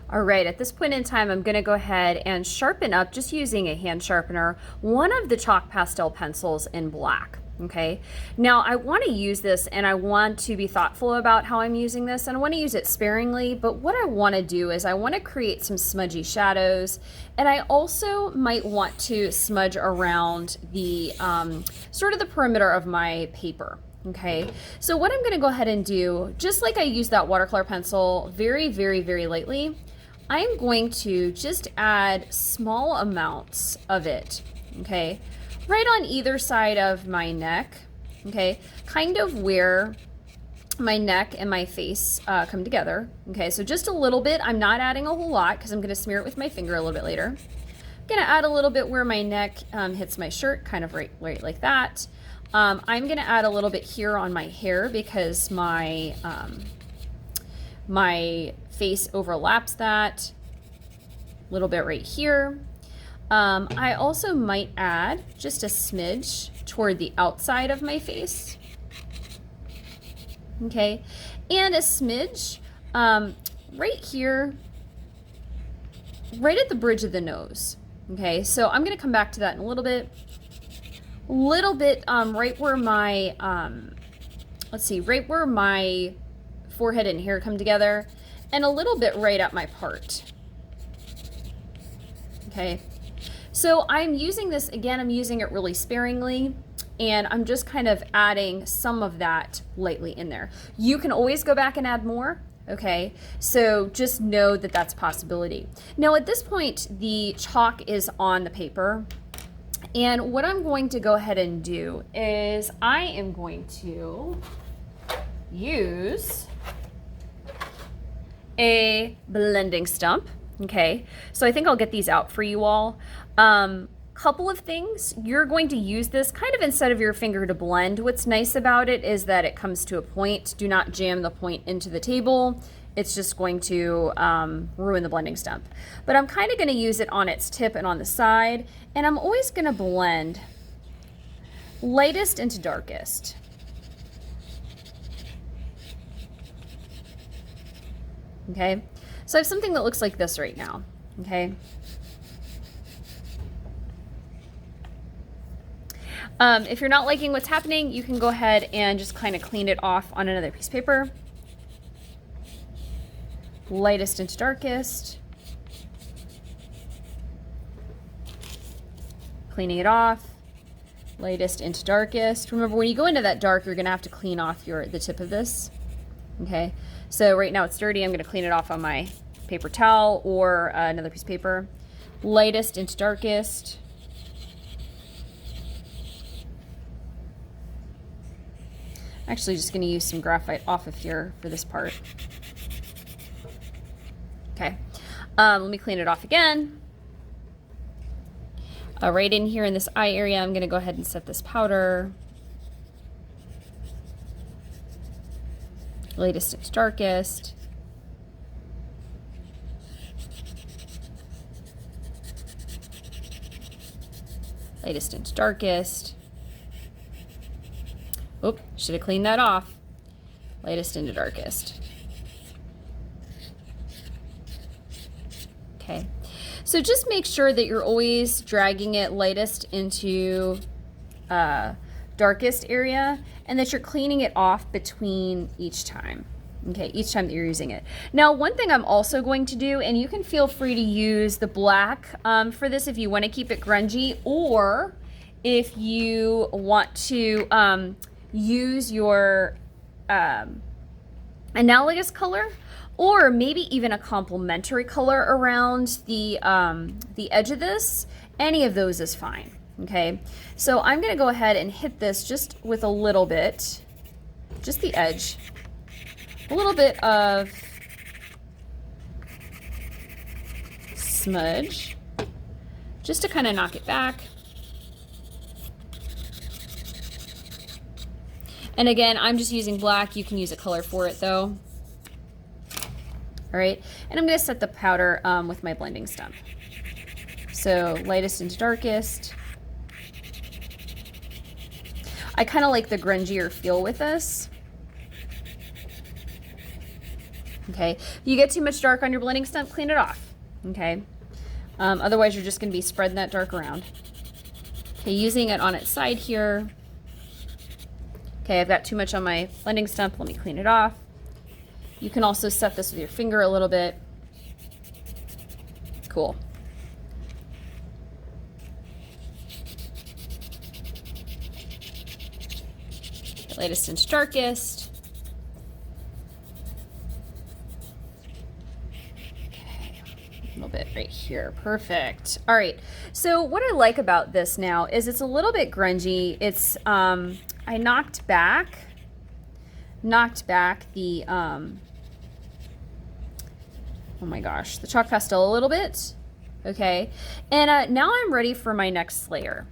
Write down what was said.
All right, at this point in time, I'm gonna go ahead and sharpen up, just using a hand sharpener, one of the chalk pastel pencils in black. Okay, now I want to use this and I want to be thoughtful about how I'm using this, and I want to use it sparingly, but what I want to do is I want to create some smudgy shadows, and I also might want to smudge around the sort of the perimeter of my paper. Okay, so what I'm going to go ahead and do, just like I used that watercolor pencil very, very, very lightly, I'm going to just add small amounts of it, okay, right on either side of my neck, okay, kind of where my neck and my face come together, okay, so just a little bit. I'm not adding a whole lot because I'm going to smear it with my finger a little bit later. I'm going to add a little bit where my neck hits my shirt, kind of right like that. I'm going to add a little bit here on my hair because my my face overlaps that. A little bit right here. I also might add just a smidge toward the outside of my face. Okay, and a smidge right here, right at the bridge of the nose. Okay, so I'm going to come back to that in a little bit. Right where my, let's see, right where my forehead and hair come together, and a little bit right at my part. Okay, so I'm using this, again, I'm using it really sparingly, and I'm just kind of adding some of that lightly in there. You can always go back and add more. Okay, so just know that that's a possibility. Now at this point, the chalk is on the paper. And what I'm going to go ahead and do is I am going to use a blending stump. Okay, so I think I'll get these out for you all. Couple of things. You're going to use this kind of instead of your finger to blend. What's nice about it is that it comes to a point. Do not jam the point into the table. It's just going to ruin the blending stump. But I'm kind of going to use it on its tip and on the side, and I'm always going to blend lightest into darkest. Okay, so I have something that looks like this right now. Okay. If you're not liking what's happening, you can go ahead and just kind of clean it off on another piece of paper. Lightest into darkest. Cleaning it off. Lightest into darkest. Remember, when you go into that dark, you're going to have to clean off the tip of this. Okay, so right now it's dirty. I'm going to clean it off on my paper towel or another piece of paper. Lightest into darkest. Actually, just going to use some graphite off of here for this part. Okay, let me clean it off again. Right in here in this eye area, I'm going to go ahead and set this powder. Lightest into darkest. Lightest into darkest. Oop, should have cleaned that off. Lightest into darkest. Okay, so just make sure that you're always dragging it lightest into darkest area, and that you're cleaning it off between each time. Okay, each time that you're using it. Now, one thing I'm also going to do, and you can feel free to use the black for this if you want to keep it grungy, or if you want to use your analogous color, or maybe even a complementary color around the edge of this. Any of those is fine. Okay, so I'm going to go ahead and hit this just with a little bit, just the edge, a little bit of smudge, just to kind of knock it back. And again, I'm just using black. You can use a color for it though. All right, and I'm going to set the powder with my blending stump. So lightest into darkest. I kind of like the grungier feel with this. Okay, if you get too much dark on your blending stump, clean it off. Okay, otherwise you're just going to be spreading that dark around. Okay, using it on its side here. Okay, I've got too much on my blending stump. Let me clean it off. You can also set this with your finger a little bit. Cool. Latest and darkest. Okay, a little bit right here. Perfect. All right. So what I like about this now is it's a little bit grungy. It's I knocked back the oh my gosh, the chalk pastel a little bit. Okay, and now I'm ready for my next layer.